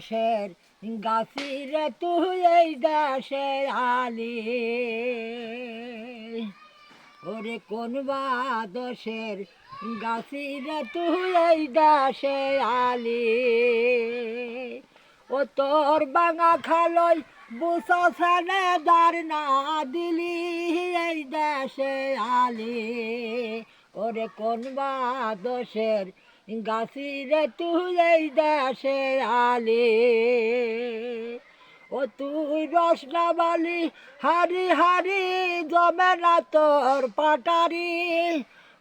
শের গাছিরে তুই এই দেশের আলি ওরে কোন বাদশের গাছিরে তুই এই দেশের আলি ও তোর বাঙা খালই বুসা সানে দার না দিলি এই দেশে আলি ওরে কোন বাদশের গাছিরে তুই এই দেশে আলি ও তুই রসনাবালি হারি হারি জমে না তোর পাটারি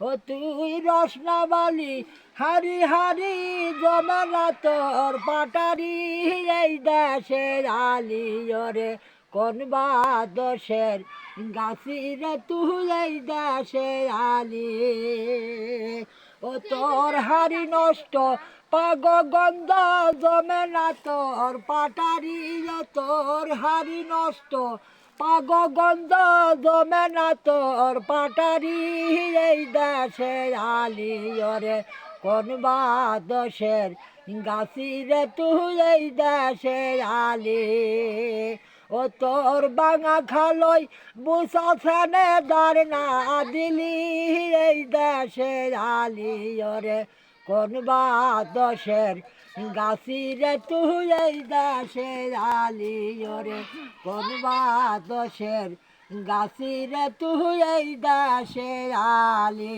ও তুই রসনাবালি হারি হারি জমে না তোর পাটারি এই দেশের আলি ওরে কোন বাদশের গাছিরে তুই এই দেশের আলি ও তোর হাড়ি নষ্ট পাগ গন্ধ জমে না তোর পাটারি ও তোর হাড়ি নষ্ট পাগ গন্ধ জমে না তোর পাটারি এই দেশের আলি ওরে কোন বাদশের গাছিরে তুই এই দেশের আলি ও তোর বাঙা খালই বুসা ফেনে দার না দিলি এই দেশের আলি ওরে কোন বাদশের গাছিরে তুই এই দেশের আলি ওরে কোন বাদশের গাছিরে তুই এই দেশের আলি।